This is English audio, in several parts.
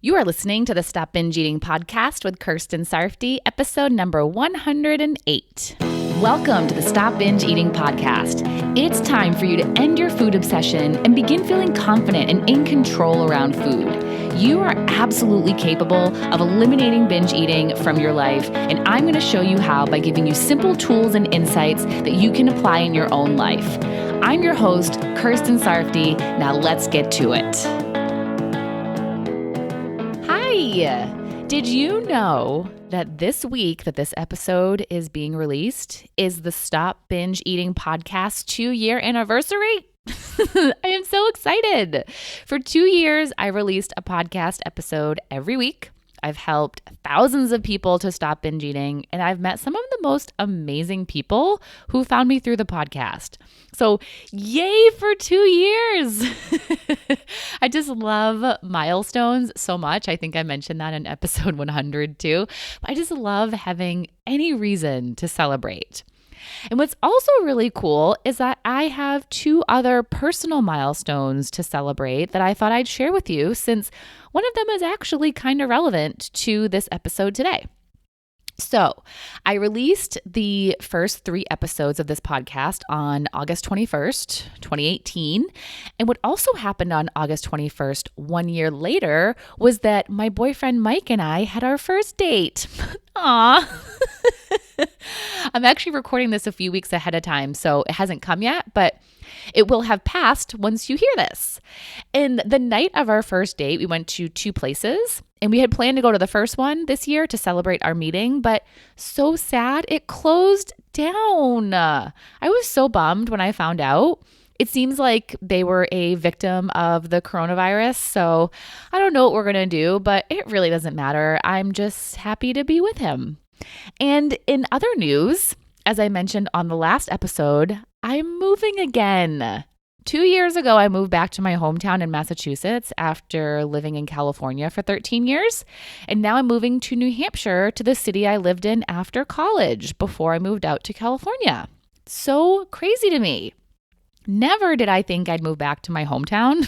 You are listening to the Stop Binge Eating podcast with Kirsten Sarfty, episode number 108. Welcome to the Stop Binge Eating podcast. It's time for you to end your food obsession and begin feeling confident and in control around food. You are absolutely capable of eliminating binge eating from your life, and I'm going to show you how by giving you simple tools and insights that you can apply in your own life. I'm your host, Kirsten Sarfty. Now let's get to it. Did you know that this week that this episode is being released is the Stop Binge Eating podcast 2-year anniversary? I am so excited. For 2 years, I released a podcast episode every week. I've helped thousands of people to stop binge eating, and I've met some of the most amazing people who found me through the podcast. So yay for 2 years. I just love milestones so much. I think I mentioned that in episode 100 too. But I just love having any reason to celebrate. And what's also really cool is that I have 2 other personal milestones to celebrate that I thought I'd share with you, since one of them is actually kind of relevant to this episode today. So I released the first 3 episodes of this podcast on August 21st, 2018. And what also happened on August 21st, 1 year later, was that my boyfriend Mike and I had our first date. Aw. I'm actually recording this a few weeks ahead of time, so it hasn't come yet, but it will have passed once you hear this. And the night of our first date, we went to 2 places, and we had planned to go to the first one this year to celebrate our meeting, but so sad, it closed down. I was so bummed when I found out. It seems like they were a victim of the coronavirus, so I don't know what we're going to do, but it really doesn't matter. I'm just happy to be with him. And in other news, as I mentioned on the last episode, I'm moving again. 2 years ago, I moved back to my hometown in Massachusetts after living in California for 13 years. And now I'm moving to New Hampshire, to the city I lived in after college before I moved out to California. So crazy to me. Never did I think I'd move back to my hometown,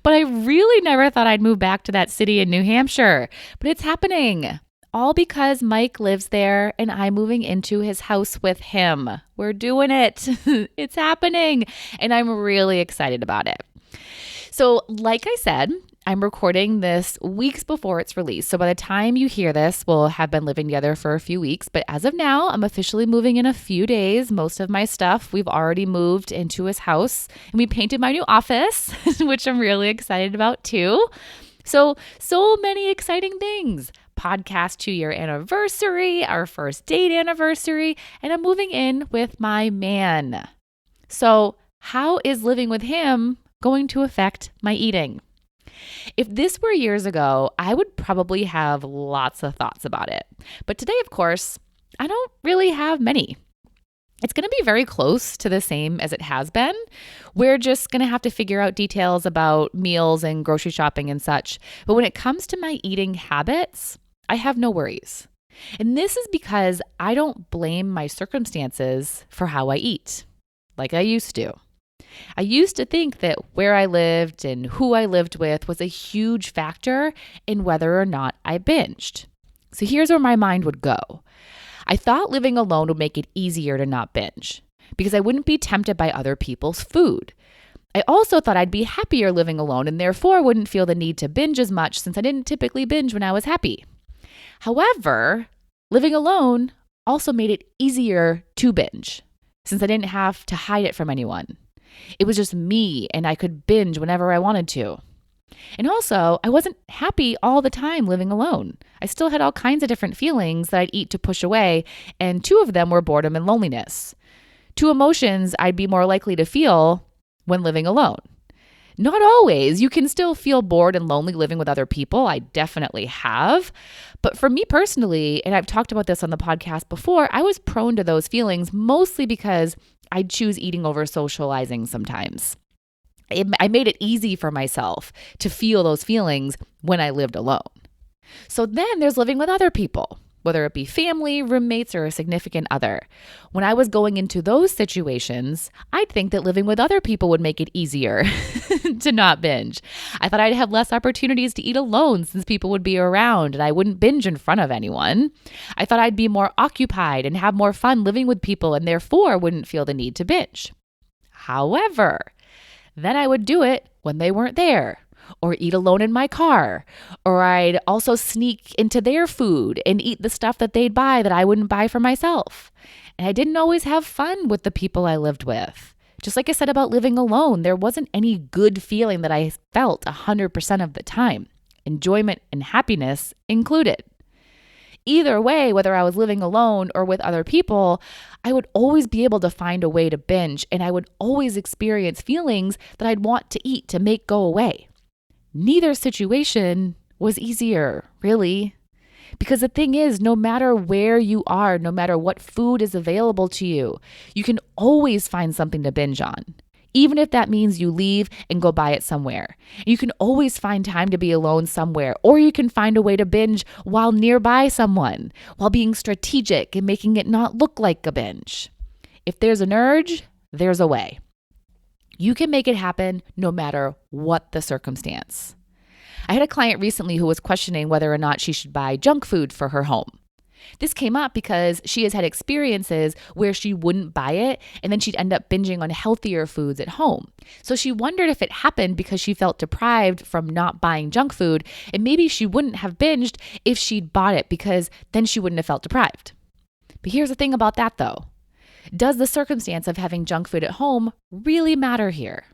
but I really never thought I'd move back to that city in New Hampshire. But it's happening. All because Mike lives there and I'm moving into his house with him. We're doing it. It's happening. And I'm really excited about it. So like I said, I'm recording this weeks before it's released. So by the time you hear this, we'll have been living together for a few weeks. But as of now, I'm officially moving in a few days. Most of my stuff, we've already moved into his house. And we painted my new office, which I'm really excited about too. So many exciting things. Podcast 2-year anniversary, our first date anniversary, and I'm moving in with my man. So how is living with him going to affect my eating? If this were years ago, I would probably have lots of thoughts about it. But today, of course, I don't really have many. It's going to be very close to the same as it has been. We're just going to have to figure out details about meals and grocery shopping and such. But when it comes to my eating habits, I have no worries. And this is because I don't blame my circumstances for how I eat, like I used to. I used to think that where I lived and who I lived with was a huge factor in whether or not I binged. So here's where my mind would go. I thought living alone would make it easier to not binge because I wouldn't be tempted by other people's food. I also thought I'd be happier living alone and therefore wouldn't feel the need to binge as much since I didn't typically binge when I was happy. However, living alone also made it easier to binge since I didn't have to hide it from anyone. It was just me and I could binge whenever I wanted to. And also, I wasn't happy all the time living alone. I still had all kinds of different feelings that I'd eat to push away, and 2 of them were boredom and loneliness. 2 emotions I'd be more likely to feel when living alone. Not always. You can still feel bored and lonely living with other people. I definitely have. But for me personally, and I've talked about this on the podcast before, I was prone to those feelings mostly because I'd choose eating over socializing sometimes. I made it easy for myself to feel those feelings when I lived alone. So then there's living with other people. whether it be family, roommates, or a significant other. When I was going into those situations, I'd think that living with other people would make it easier to not binge. I thought I'd have less opportunities to eat alone since people would be around and I wouldn't binge in front of anyone. I thought I'd be more occupied and have more fun living with people and therefore wouldn't feel the need to binge. However, then I would do it when they weren't there, or eat alone in my car, or I'd also sneak into their food and eat the stuff that they'd buy that I wouldn't buy for myself. And I didn't always have fun with the people I lived with. Just like I said about living alone, there wasn't any good feeling that I felt 100% of the time, enjoyment and happiness included. Either way, whether I was living alone or with other people, I would always be able to find a way to binge, and I would always experience feelings that I'd want to eat to make go away. Neither situation was easier, really. Because the thing is, no matter where you are, no matter what food is available to you, you can always find something to binge on. Even if that means you leave and go buy it somewhere. You can always find time to be alone somewhere, or you can find a way to binge while nearby someone, while being strategic and making it not look like a binge. If there's an urge, there's a way. You can make it happen no matter what the circumstance. I had a client recently who was questioning whether or not she should buy junk food for her home. This came up because she has had experiences where she wouldn't buy it and then she'd end up binging on healthier foods at home. So she wondered if it happened because she felt deprived from not buying junk food, and maybe she wouldn't have binged if she'd bought it because then she wouldn't have felt deprived. But here's the thing about that though. Does the circumstance of having junk food at home really matter here?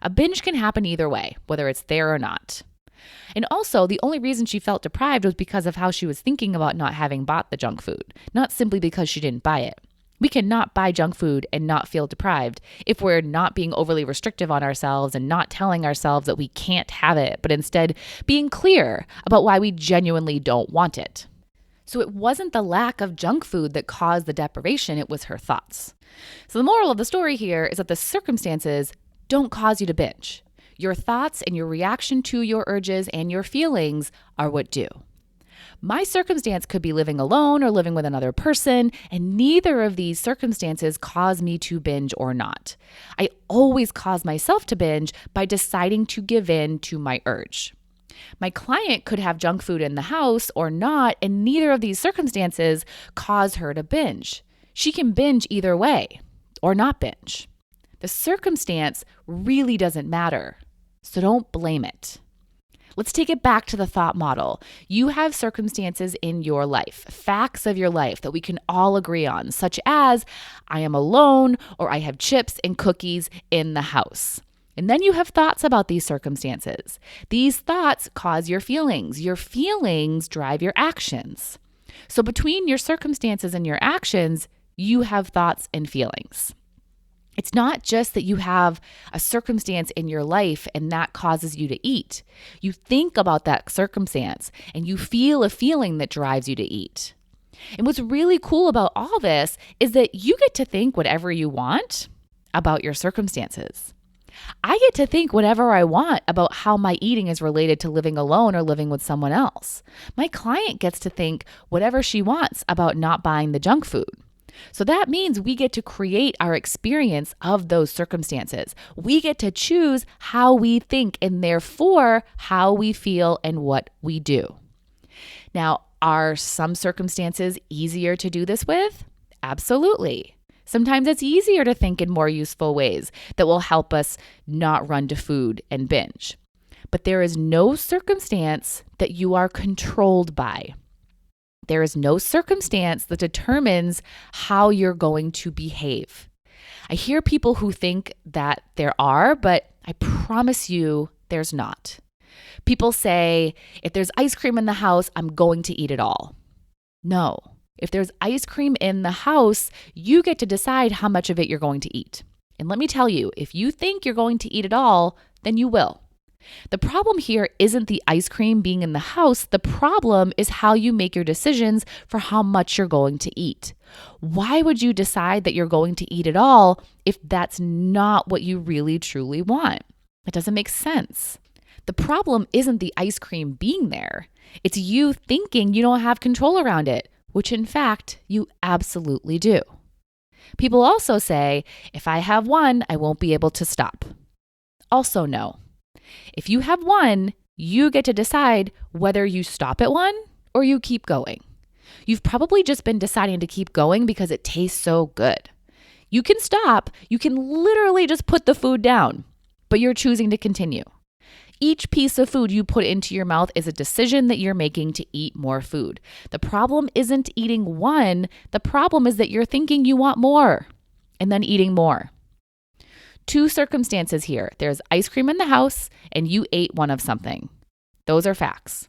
A binge can happen either way, whether it's there or not. And also, the only reason she felt deprived was because of how she was thinking about not having bought the junk food, not simply because she didn't buy it. We cannot buy junk food and not feel deprived if we're not being overly restrictive on ourselves and not telling ourselves that we can't have it, but instead being clear about why we genuinely don't want it. So it wasn't the lack of junk food that caused the deprivation, it was her thoughts. So the moral of the story here is that the circumstances don't cause you to binge. Your thoughts and your reaction to your urges and your feelings are what do. My circumstance could be living alone or living with another person, and neither of these circumstances cause me to binge or not. I always cause myself to binge by deciding to give in to my urge. My client could have junk food in the house or not, and neither of these circumstances cause her to binge. She can binge either way or not binge. The circumstance really doesn't matter, so don't blame it. Let's take it back to the thought model. You have circumstances in your life, facts of your life that we can all agree on, such as I am alone or I have chips and cookies in the house. And then you have thoughts about these circumstances. These thoughts cause your feelings. Your feelings drive your actions. So between your circumstances and your actions, you have thoughts and feelings. It's not just that you have a circumstance in your life and that causes you to eat. You think about that circumstance and you feel a feeling that drives you to eat. And what's really cool about all this is that you get to think whatever you want about your circumstances. I get to think whatever I want about how my eating is related to living alone or living with someone else. My client gets to think whatever she wants about not buying the junk food. So that means we get to create our experience of those circumstances. We get to choose how we think and therefore how we feel and what we do. Now, are some circumstances easier to do this with? Absolutely. Sometimes it's easier to think in more useful ways that will help us not run to food and binge. But there is no circumstance that you are controlled by. There is no circumstance that determines how you're going to behave. I hear people who think that there are, but I promise you there's not. People say, if there's ice cream in the house, I'm going to eat it all. No. If there's ice cream in the house, you get to decide how much of it you're going to eat. And let me tell you, if you think you're going to eat it all, then you will. The problem here isn't the ice cream being in the house. The problem is how you make your decisions for how much you're going to eat. Why would you decide that you're going to eat it all if that's not what you really truly want? It doesn't make sense. The problem isn't the ice cream being there. It's you thinking you don't have control around it, which in fact, you absolutely do. People also say, if I have one, I won't be able to stop. Also, no. If you have one, you get to decide whether you stop at one or you keep going. You've probably just been deciding to keep going because it tastes so good. You can stop. You can literally just put the food down, but you're choosing to continue. Each piece of food you put into your mouth is a decision that you're making to eat more food. The problem isn't eating one. The problem is that you're thinking you want more and then eating more. Two circumstances here. There's ice cream in the house and you ate one of something. Those are facts.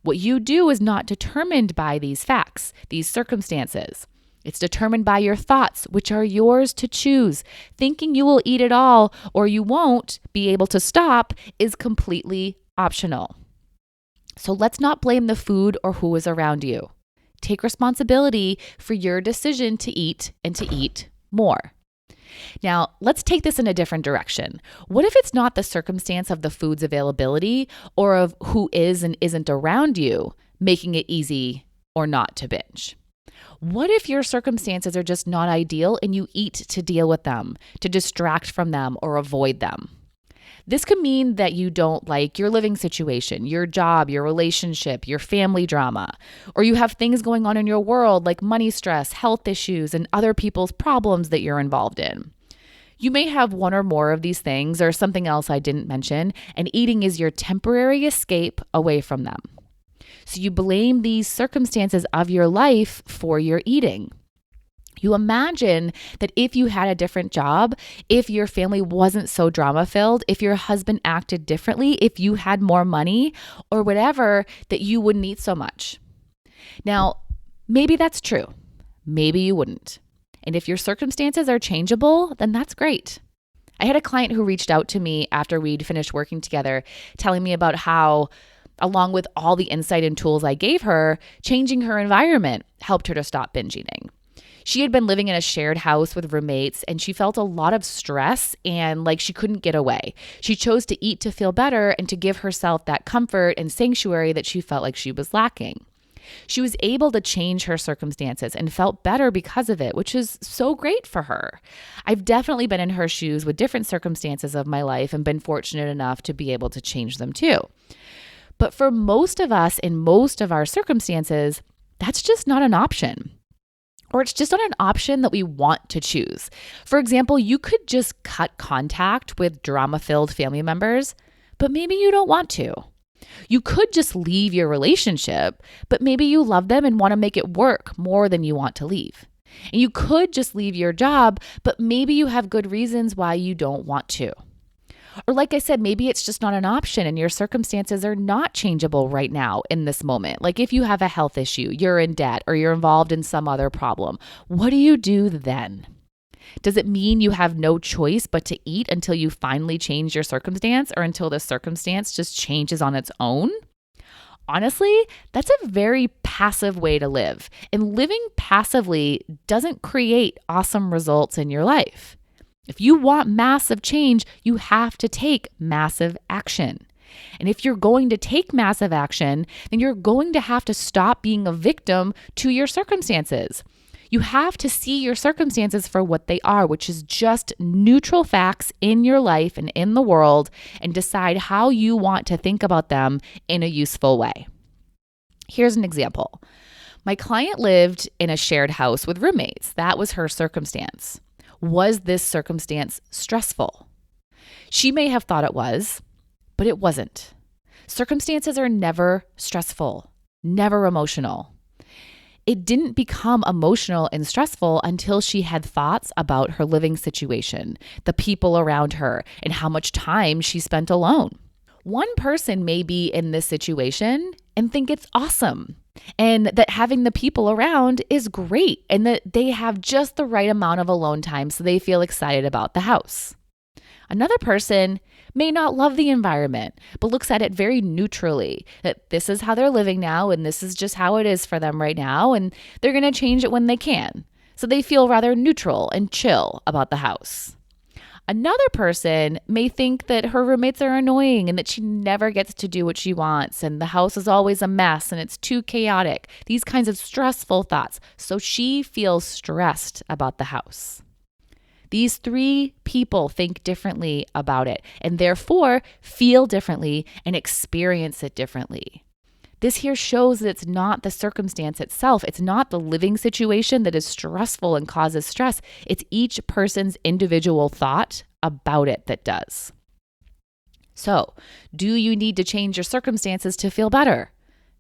What you do is not determined by these facts, these circumstances. It's determined by your thoughts, which are yours to choose. Thinking you will eat it all or you won't be able to stop is completely optional. So let's not blame the food or who is around you. Take responsibility for your decision to eat and to eat more. Now, let's take this in a different direction. What if it's not the circumstance of the food's availability or of who is and isn't around you making it easy or not to binge? What if your circumstances are just not ideal and you eat to deal with them, to distract from them or avoid them? This could mean that you don't like your living situation, your job, your relationship, your family drama, or you have things going on in your world like money stress, health issues, and other people's problems that you're involved in. You may have one or more of these things or something else I didn't mention, and eating is your temporary escape away from them. So you blame these circumstances of your life for your eating. You imagine that if you had a different job, if your family wasn't so drama-filled, if your husband acted differently, if you had more money or whatever, that you wouldn't eat so much. Now, maybe that's true. Maybe you wouldn't. And if your circumstances are changeable, then that's great. I had a client who reached out to me after we'd finished working together, telling me about how, along with all the insight and tools I gave her, changing her environment helped her to stop binge eating. She had been living in a shared house with roommates and she felt a lot of stress and like she couldn't get away. She chose to eat to feel better and to give herself that comfort and sanctuary that she felt like she was lacking. She was able to change her circumstances and felt better because of it, which is so great for her. I've definitely been in her shoes with different circumstances of my life and been fortunate enough to be able to change them too. But for most of us in most of our circumstances, that's just not an option. Or it's just not an option that we want to choose. For example, you could just cut contact with drama-filled family members, but maybe you don't want to. You could just leave your relationship, but maybe you love them and want to make it work more than you want to leave. And you could just leave your job, but maybe you have good reasons why you don't want to. Or like I said, maybe it's just not an option and your circumstances are not changeable right now in this moment. Like if you have a health issue, you're in debt, or you're involved in some other problem, what do you do then? Does it mean you have no choice but to eat until you finally change your circumstance or until the circumstance just changes on its own? Honestly, that's a very passive way to live. And living passively doesn't create awesome results in your life. If you want massive change, you have to take massive action. And if you're going to take massive action, then you're going to have to stop being a victim to your circumstances. You have to see your circumstances for what they are, which is just neutral facts in your life and in the world, and decide how you want to think about them in a useful way. Here's an example. My client lived in a shared house with roommates. That was her circumstance. Was this circumstance stressful? She may have thought it was, but it wasn't. Circumstances are never stressful, never emotional. It didn't become emotional and stressful until she had thoughts about her living situation, the people around her, and how much time she spent alone. One person may be in this situation and think it's awesome, and that having the people around is great, and that they have just the right amount of alone time so they feel excited about the house. Another person may not love the environment, but looks at it very neutrally, that this is how they're living now and this is just how it is for them right now, and they're going to change it when they can. So they feel rather neutral and chill about the house. Another person may think that her roommates are annoying and that she never gets to do what she wants and the house is always a mess and it's too chaotic. These kinds of stressful thoughts. So she feels stressed about the house. These three people think differently about it and therefore feel differently and experience it differently. This here shows that it's not the circumstance itself. It's not the living situation that is stressful and causes stress. It's each person's individual thought about it that does. So, do you need to change your circumstances to feel better?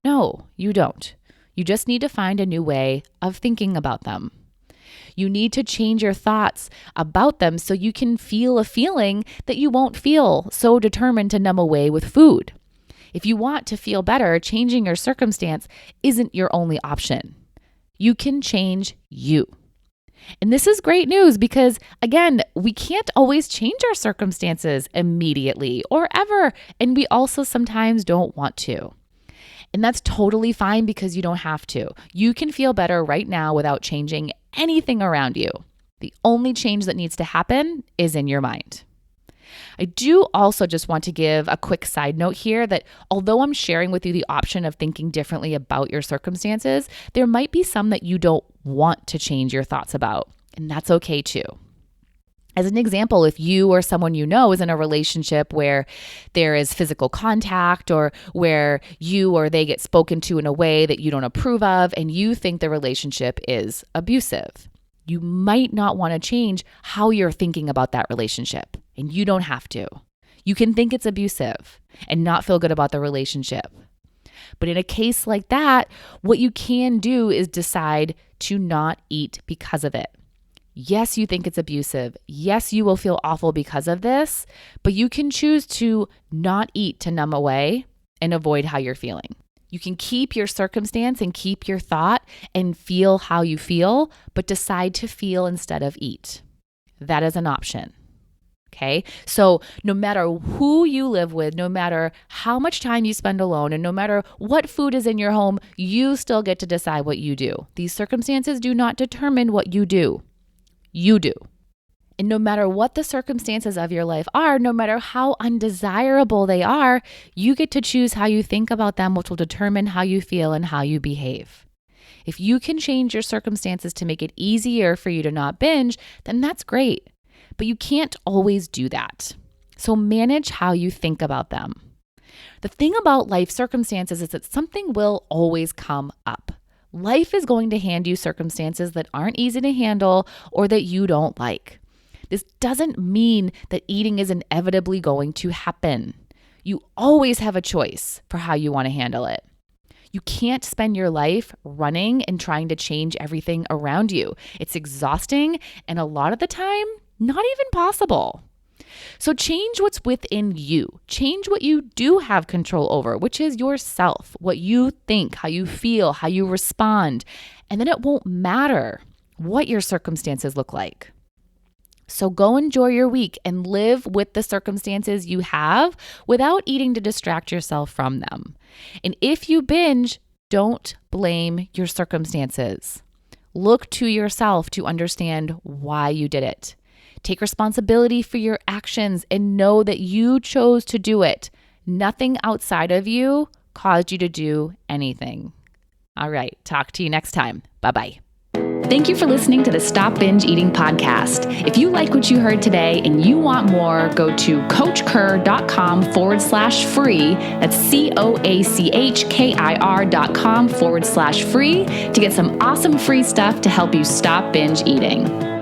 No, you don't. You just need to find a new way of thinking about them. You need to change your thoughts about them so you can feel a feeling that you won't feel so determined to numb away with food. If you want to feel better, changing your circumstance isn't your only option. You can change you. And this is great news because, again, we can't always change our circumstances immediately or ever. And we also sometimes don't want to. And that's totally fine because you don't have to. You can feel better right now without changing anything around you. The only change that needs to happen is in your mind. I do also just want to give a quick side note here that although I'm sharing with you the option of thinking differently about your circumstances, there might be some that you don't want to change your thoughts about, and that's okay too. As an example, if you or someone you know is in a relationship where there is physical contact or where you or they get spoken to in a way that you don't approve of and you think the relationship is abusive, you might not want to change how you're thinking about that relationship, and you don't have to. You can think it's abusive and not feel good about the relationship. But in a case like that, what you can do is decide to not eat because of it. Yes, you think it's abusive. Yes, you will feel awful because of this, but you can choose to not eat to numb away and avoid how you're feeling. You can keep your circumstance and keep your thought and feel how you feel, but decide to feel instead of eat. That is an option. Okay? So no matter who you live with, no matter how much time you spend alone, and no matter what food is in your home, you still get to decide what you do. These circumstances do not determine what you do. You do. And no matter what the circumstances of your life are, no matter how undesirable they are, you get to choose how you think about them, which will determine how you feel and how you behave. If you can change your circumstances to make it easier for you to not binge, then that's great. But you can't always do that. So manage how you think about them. The thing about life circumstances is that something will always come up. Life is going to hand you circumstances that aren't easy to handle or that you don't like. This doesn't mean that eating is inevitably going to happen. You always have a choice for how you want to handle it. You can't spend your life running and trying to change everything around you. It's exhausting and a lot of the time, not even possible. So change what's within you. Change what you do have control over, which is yourself, what you think, how you feel, how you respond. And then it won't matter what your circumstances look like. So go enjoy your week and live with the circumstances you have without eating to distract yourself from them. And if you binge, don't blame your circumstances. Look to yourself to understand why you did it. Take responsibility for your actions and know that you chose to do it. Nothing outside of you caused you to do anything. All right, talk to you next time. Bye-bye. Thank you for listening to the Stop Binge Eating podcast. If you like what you heard today and you want more, go to coachkir.com/free. That's COACHKIR.com/free to get some awesome free stuff to help you stop binge eating.